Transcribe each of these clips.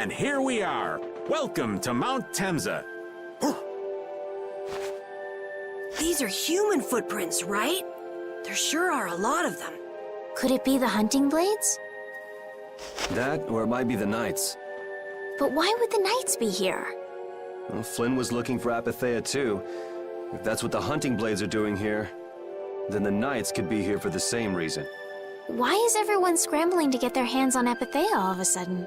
And here we are. Welcome to Mount Temza. These are human footprints, right? There sure are a lot of them. Could it be the hunting blades? That, or it might be the Knights. But why would the Knights be here? Well, Flynn was looking for Apatheia too. If that's what the hunting blades are doing here, then the Knights could be here for the same reason. Why is everyone scrambling to get their hands on Apatheia all of a sudden?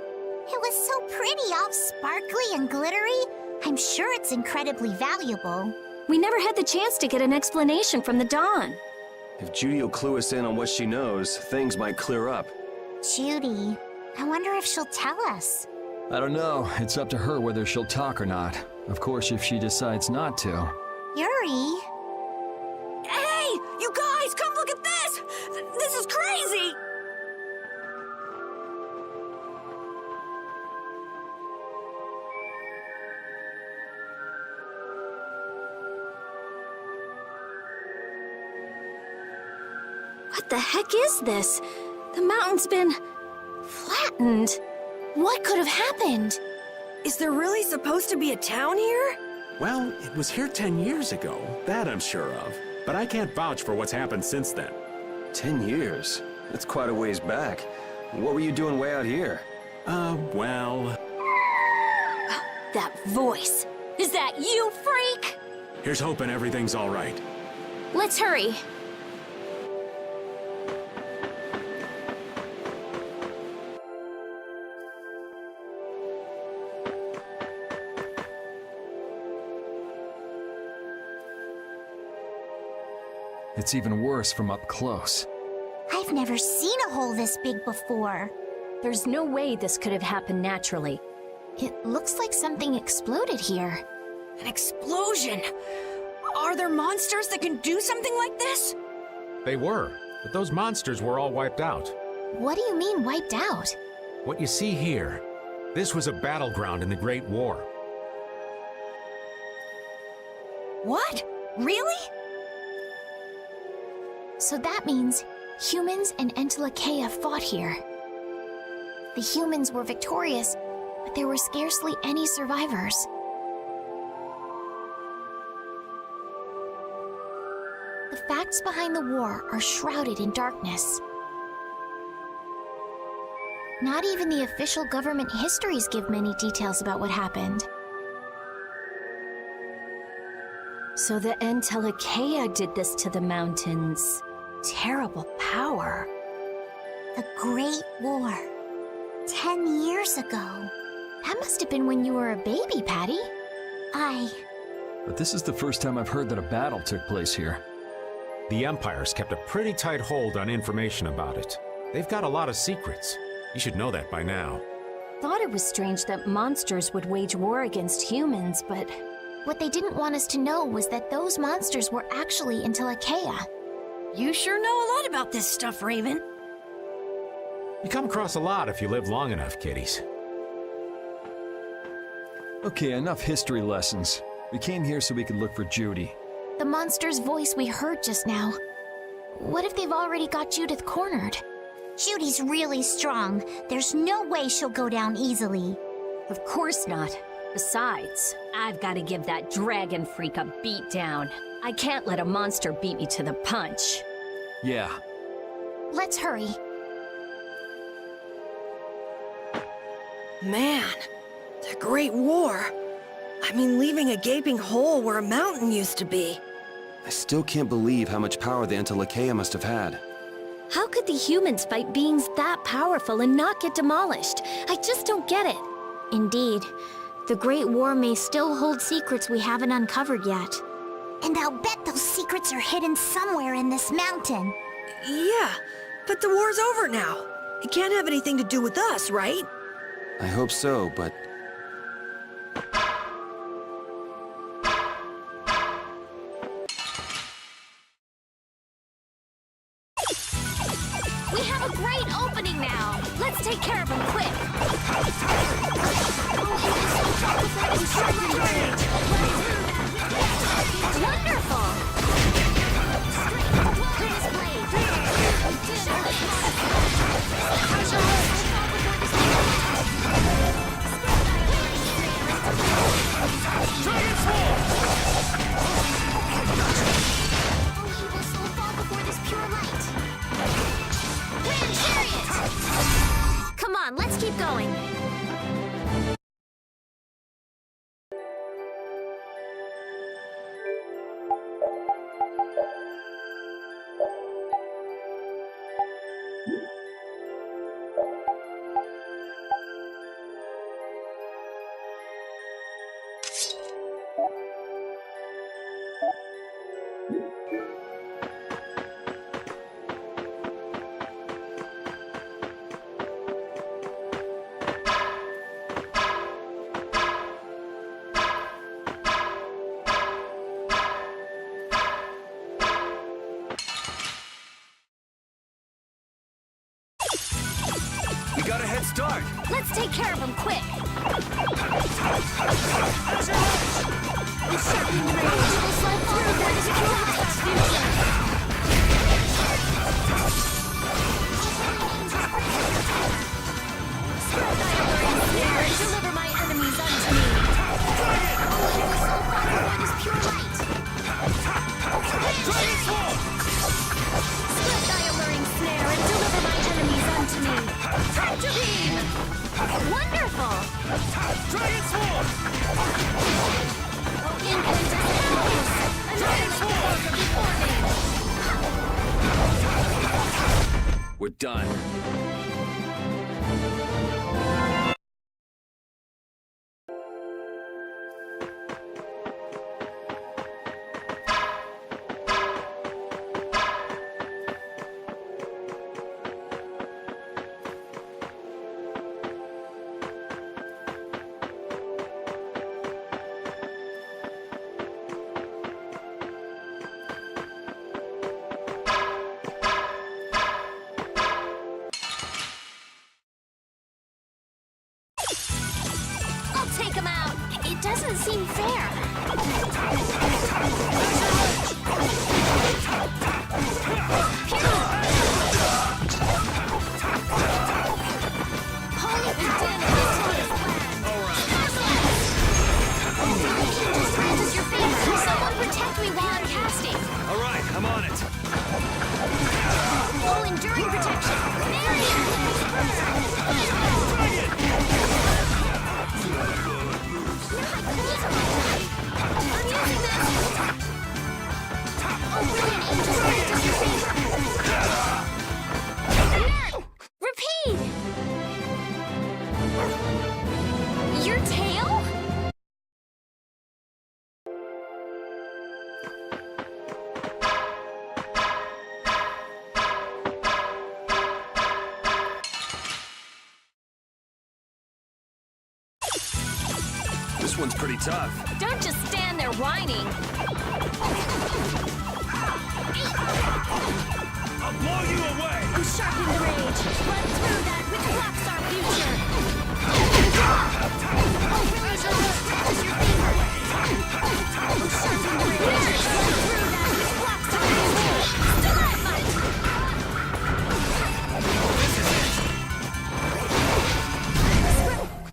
It was so pretty, all sparkly and glittery. I'm sure it's incredibly valuable. We never had the chance to get an explanation from the Dawn. If Judy will clue us in on what she knows, things might clear up. Judy, I wonder if she'll tell us. I don't know. It's up to her whether she'll talk or not. Of course, if she decides not to. Yuri? Hey! You guys, come look at this! This is crazy! What the heck is this? The mountain's been flattened. What could have happened? Is there really supposed to be a town here? Well, it was here 10 years ago. That I'm sure of. But I can't vouch for what's happened since then. 10 years? That's quite a ways back. What were you doing way out here? Well... That voice. Is that you, freak? Here's hoping everything's all right. Let's hurry. It's even worse from up close. I've never seen a hole this big before. There's no way this could have happened naturally. It looks like something exploded here. An explosion! Are there monsters that can do something like this? They were, but those monsters were all wiped out. What do you mean, wiped out? What you see here, this was a battleground in the Great War. What? Really? So that means humans and Entelekea fought here. The humans were victorious, but there were scarcely any survivors. The facts behind the war are shrouded in darkness. Not even the official government histories give many details about what happened. So the Entelekea did this to the mountains. Terrible power. The Great War. 10 years ago. That must have been when you were a baby, Patty. But this is the first time I've heard that a battle took place here. The Empire's kept a pretty tight hold on information about it. They've got a lot of secrets. You should know that by now. Thought it was strange that monsters would wage war against humans, but... What they didn't want us to know was that those monsters were actually Entelekea. You sure know a lot about this stuff, Raven. You come across a lot if you live long enough, kiddies. Okay, enough history lessons. We came here so we could look for Judy. The monster's voice we heard just now. What if they've already got Judith cornered? Judy's really strong. There's no way she'll go down easily. Of course not. Besides, I've got to give that dragon freak a beat down. I can't let a monster beat me to the punch. Yeah. Let's hurry. Man, the Great War. I mean, leaving a gaping hole where a mountain used to be. I still can't believe how much power the Entelekea must have had. How could the humans fight beings that powerful and not get demolished? I just don't get it. Indeed. The Great War may still hold secrets we haven't uncovered yet. And I'll bet those secrets are hidden somewhere in this mountain. Yeah, but the war's over now. It can't have anything to do with us, right? I hope so, but... We have a great opening now. Let's take care of him quick. Wonderful. care of him quick. Deliver my enemies unto me. What is pure light? Split thy alluring snare and deliver my enemies unto me. Tractor beam! Wonderful! Dragon swarm! Oh, incandescent arrows! Annihilate the before me! We're done. Take him out. It doesn't seem fair. Holy din of this just granted your favor. Someone protect me while I'm casting. All right, I'm on it. Full enduring protection. Repeat! Your tail? This one's pretty tough. Don't just stand there whining. I'll blow you away! I'm sharpened rage. Run through that which blocks our future. I'm sharpened rage. Run through that which blocks our future. Stalagmite!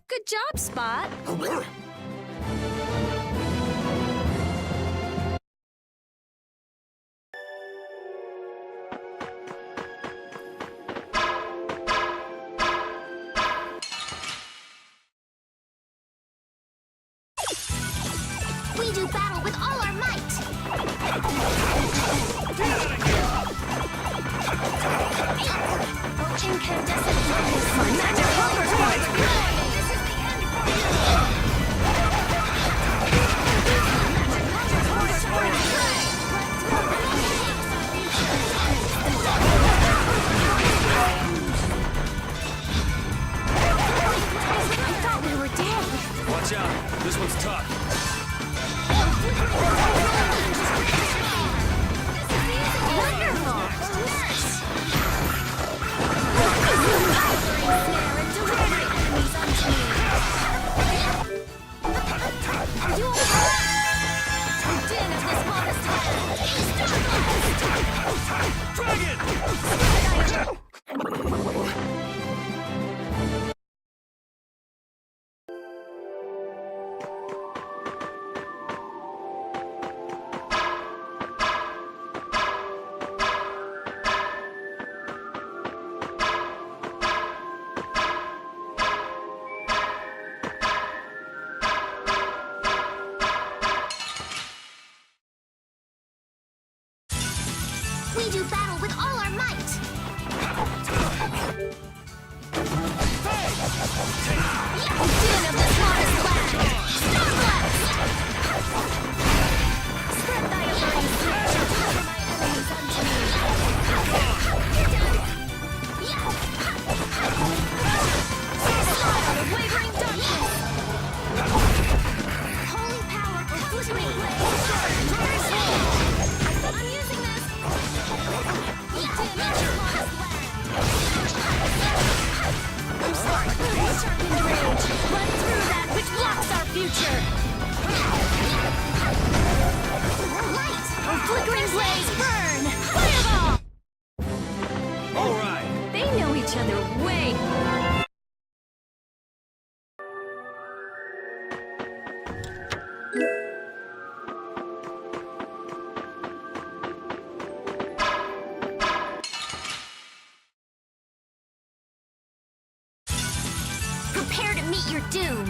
Good job, Spot. We do battle with all our might. Oh, incandescent focus. Magic Homer's going to kill me. This is the end for you. Magic Homer's going to play. I thought we were dead. Watch out, this one's tough. Wonderful! Are you okay? Din of this modest future! Light! Oh, flickering blaze, burn! Fireball! All right. They know each other way. Prepare to meet your doom!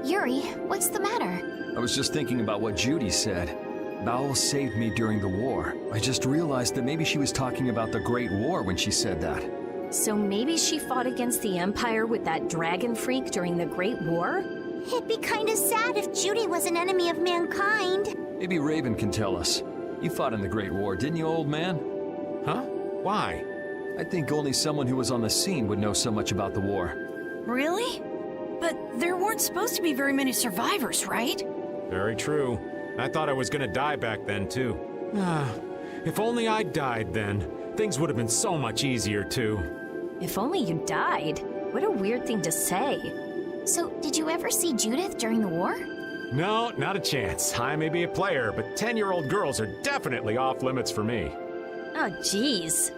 Yuri, what's the matter? I was just thinking about what Judy said. Bowel saved me during the war. I just realized that maybe she was talking about the Great War when she said that. So maybe she fought against the Empire with that dragon freak during the Great War? It'd be kinda sad if Judy was an enemy of mankind. Maybe Raven can tell us. You fought in the Great War, didn't you, old man? Huh? Why? I think only someone who was on the scene would know so much about the war. Really? But there weren't supposed to be very many survivors, right? Very true. I thought I was gonna die back then, too. If only I died then, things would have been so much easier, too. If only you died. What a weird thing to say. So, did you ever see Judith during the war? No, not a chance. I may be a player, but 10-year-old girls are definitely off limits for me. Oh, jeez.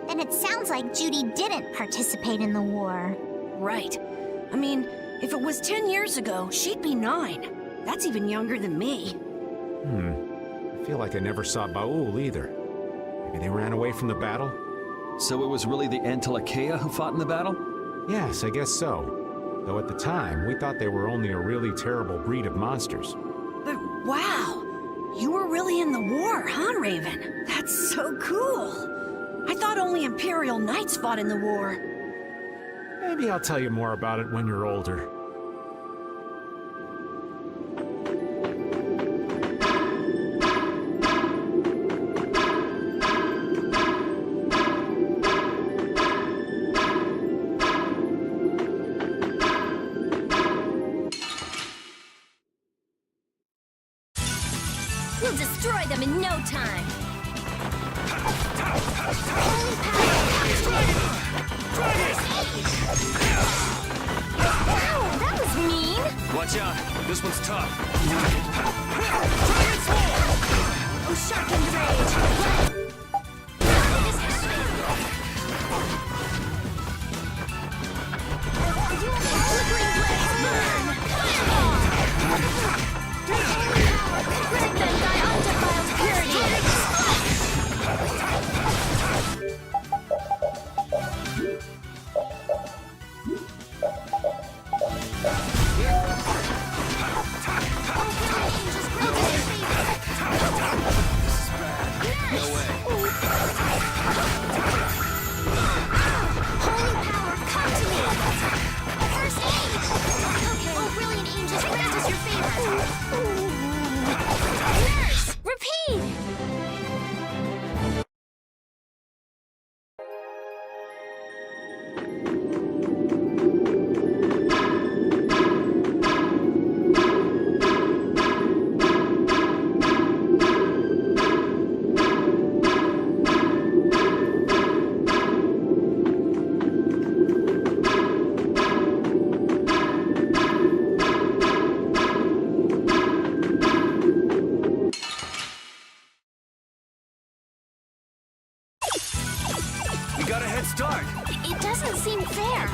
Then it sounds like Judy didn't participate in the war. Right. I mean, if it was 10 years ago, she'd be 9. That's even younger than me. I feel like I never saw Baul either. Maybe they ran away from the battle? So it was really the Antilochea who fought in the battle? Yes, I guess so. Though at the time, we thought they were only a really terrible breed of monsters. But wow, you were really in the war, huh, Raven? That's so cool. I thought only Imperial Knights fought in the war. Maybe I'll tell you more about it when you're older. We'll destroy them in no time. Oh, that was mean! Watch out. This one's tough. Oh, sharpened rage! What is happening? Flickering blaze, burn! Fireball! Let them thy undefiled purity! Got a head start. It doesn't seem fair.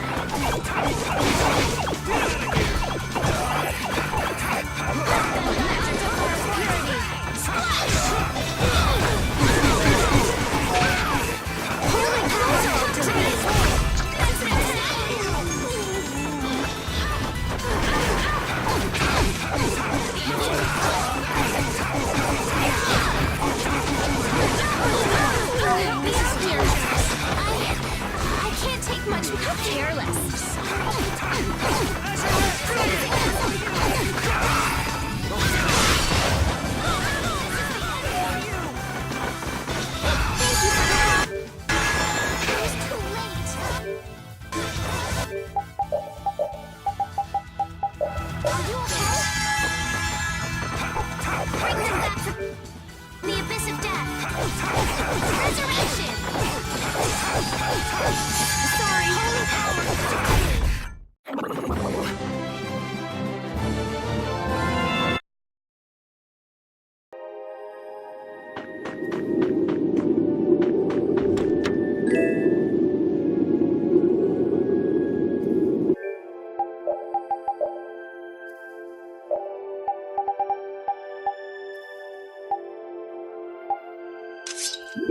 This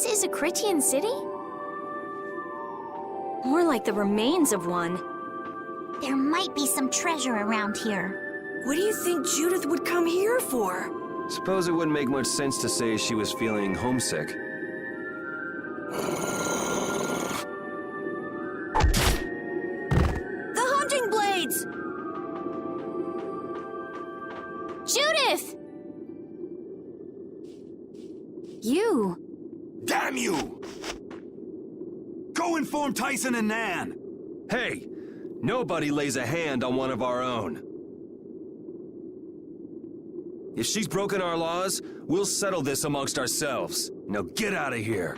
is a Critian city? More like the remains of one. There might be some treasure around here. What do you think Judith would come here for? Suppose it wouldn't make much sense to say she was feeling homesick. The hunting blades! Judith! You. Damn you! Go inform Tyson and Nan! Hey! Nobody lays a hand on one of our own. If she's broken our laws, we'll settle this amongst ourselves. Now get out of here.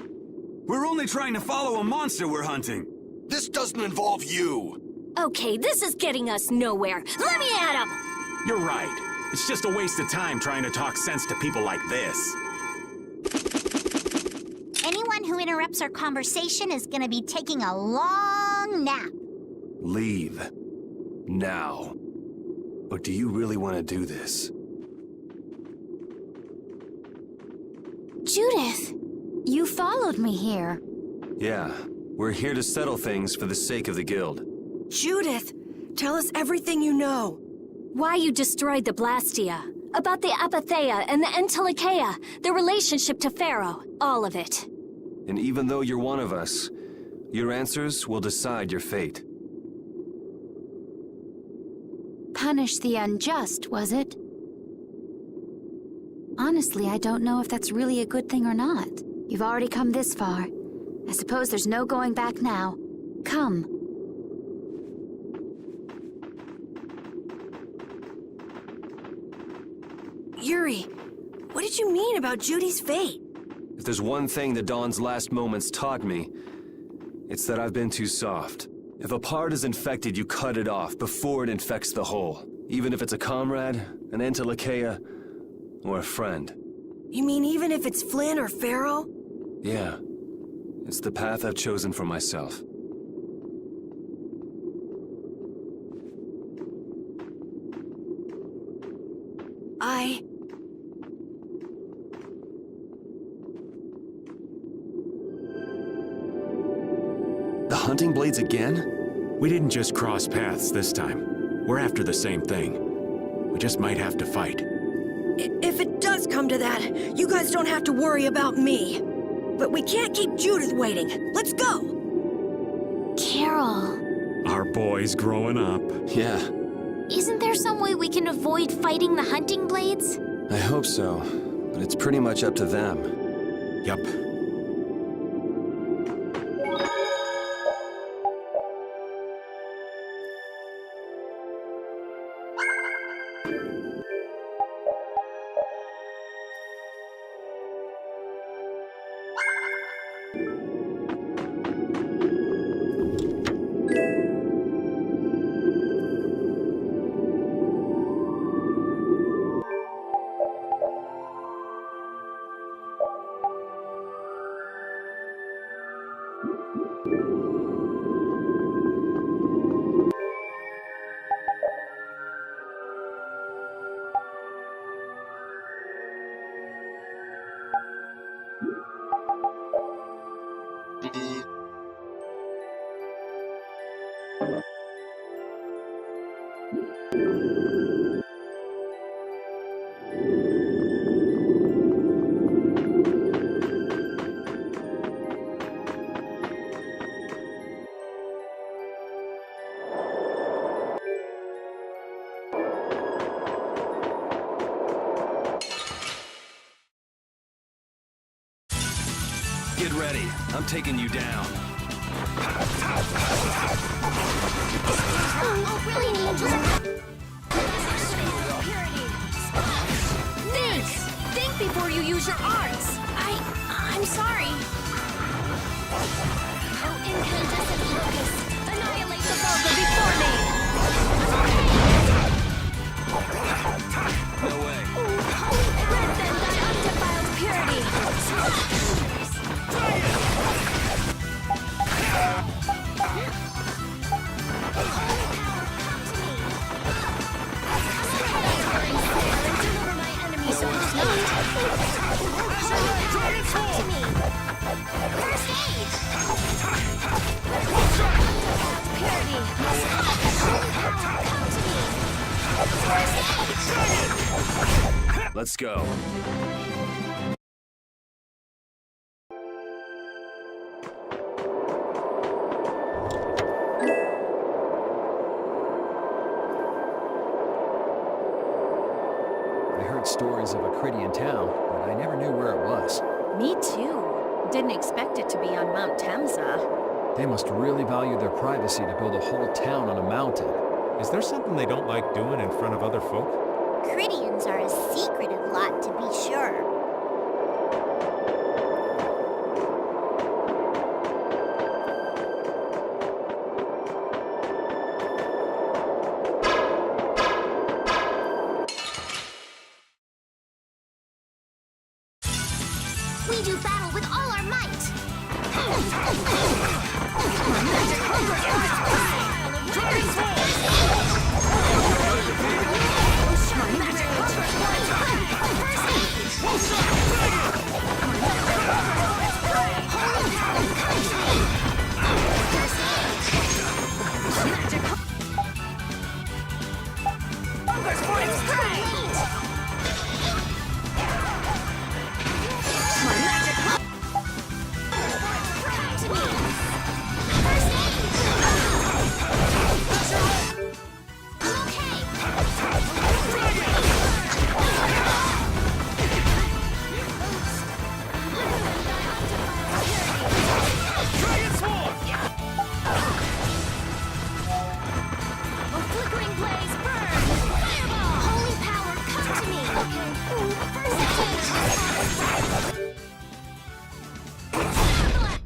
We're only trying to follow a monster we're hunting. This doesn't involve you. Okay, this is getting us nowhere. Let me at him! You're right. It's just a waste of time trying to talk sense to people like this. Anyone who interrupts our conversation is gonna be taking a long nap. Leave. Now. Or do you really want to do this? Judith, you followed me here. Yeah. We're here to settle things for the sake of the guild. Judith, tell us everything you know. Why you destroyed the Blastia. About the Apatheia and the Entelikeia. Their relationship to Pharaoh. All of it. And even though you're one of us, your answers will decide your fate. Punish the unjust, was it? Honestly, I don't know if that's really a good thing or not. You've already come this far. I suppose there's no going back now. Come. Yuri, what did you mean about Judy's fate? If there's one thing the Dawn's last moments taught me, it's that I've been too soft. If a part is infected, you cut it off before it infects the whole. Even if it's a comrade, an Entelikeia, or a friend. You mean even if it's Flynn or Pharaoh? Yeah. It's the path I've chosen for myself. The hunting blades again? We didn't just cross paths this time. We're after the same thing. We just might have to fight. If it does come to that, you guys don't have to worry about me. But we can't keep Judith waiting. Let's go! Carol. Our boy's growing up. Yeah, Isn't there some way we can avoid fighting the hunting blades? I hope so. But it's pretty much up to them. Yup. Get ready. I'm taking you down. Oh, really, Angel? Think! Think before you use your arts! I'm sorry. Oh, incandescent locust! Annihilate the Volga before me! No way. Let's go. I heard stories of a Cridian town, but I never knew where it was. Me too. Didn't expect it to be on Mount Temsa. They must really value their privacy to build a whole town on a mountain. Is there something they don't like doing in front of other folk? Cridians are a secretive lot, to be sure. We do battle with all our might!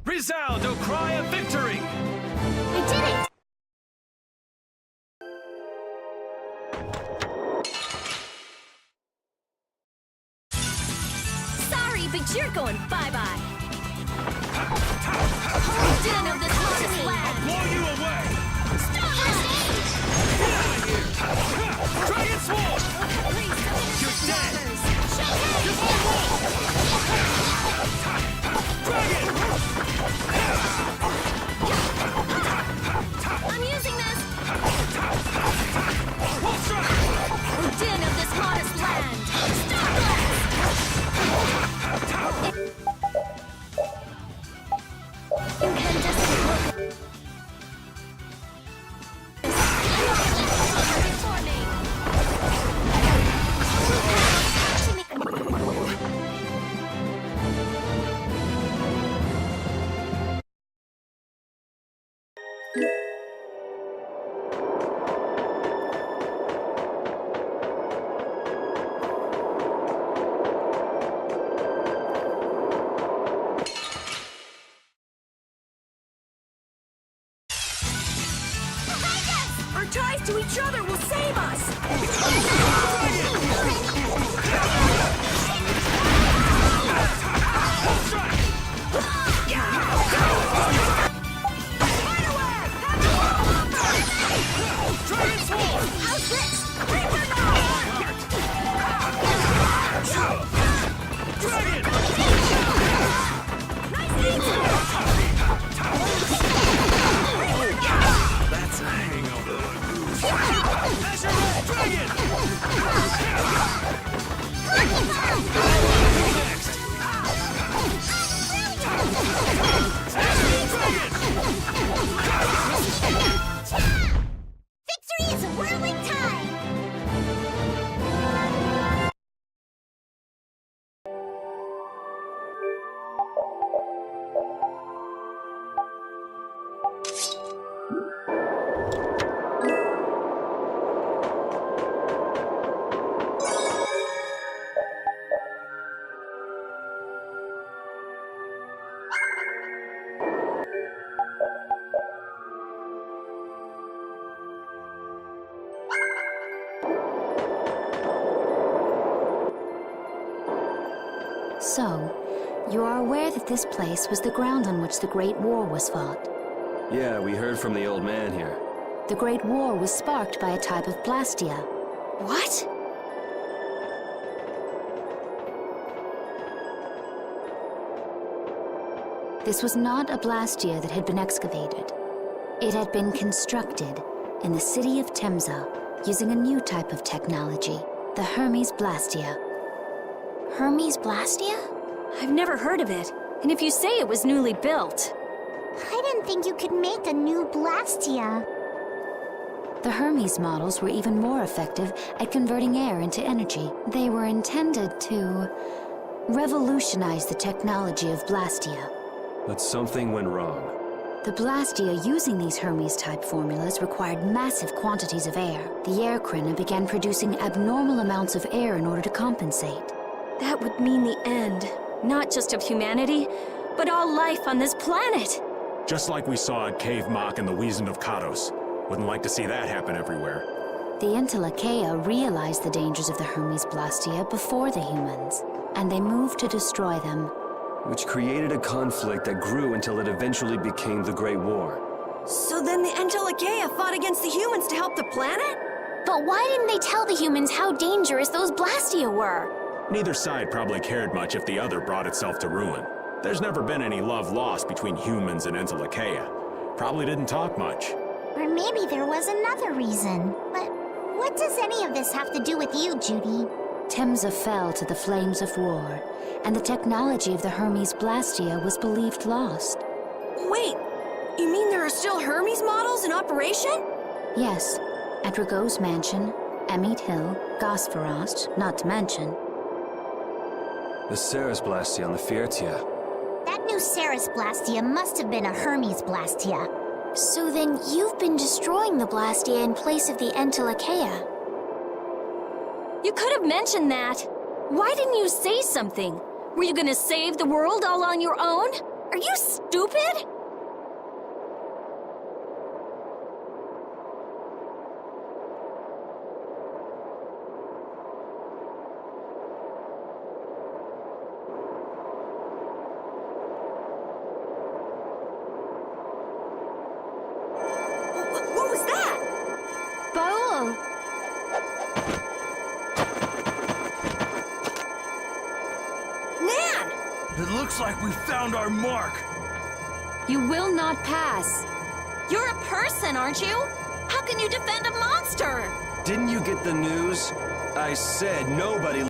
Resound, O cry of victory! I did it! Sorry, but you're going bye-bye. Whole din of this modest land. Blow you away! Stop it! Dragon Sword! You're dead! I'm using this! Whole din of this modest land. Stop Incandescent Our ties to each other will save us! How's this? Reaper That's a hangover. Azure Red Dragon! Next! Victory is a whirling tide! So, you are aware that this place was the ground on which the Great War was fought. Yeah, we heard from the old man here. The Great War was sparked by a type of plastia. What? This was not a Blastia that had been excavated. It had been constructed in the city of Temza using a new type of technology, the Hermes Blastia. Hermes Blastia? I've never heard of it. And if you say it was newly built... I didn't think you could make a new Blastia. The Hermes models were even more effective at converting air into energy. They were intended to revolutionize the technology of Blastia. But something went wrong. The Blastia using these Hermes-type formulas required massive quantities of air. The Airkrina began producing abnormal amounts of air in order to compensate. That would mean the end, not just of humanity, but all life on this planet. Just like we saw at Cave Mach and the Wiesen of Kados. Wouldn't like to see that happen everywhere. The Entelekea realized the dangers of the Hermes Blastia before the humans, and they moved to destroy them. Which created a conflict that grew until it eventually became the Great War. So then the Entelekea fought against the humans to help the planet? But why didn't they tell the humans how dangerous those Blastia were? Neither side probably cared much if the other brought itself to ruin. There's never been any love lost between humans and Entelekea. Probably didn't talk much. Or maybe there was another reason. But what does any of this have to do with you, Judy? Temza fell to the flames of war, and the technology of the Hermes Blastia was believed lost. Wait, you mean there are still Hermes models in operation? Yes, at Rago's mansion, Emmeet Hill, Gosferost, not to mention. The Ceres Blastia on the Fiertia. That new Ceres Blastia must have been a Hermes Blastia. So then you've been destroying the Blastia in place of the Entelekea. You could have mentioned that. Why didn't you say something? Were you gonna save the world all on your own? Are you stupid? What was that? Baul! Nan! It looks like we found our mark. You will not pass. You're a person, aren't you? How can you defend a monster? Didn't you get the news? I said nobody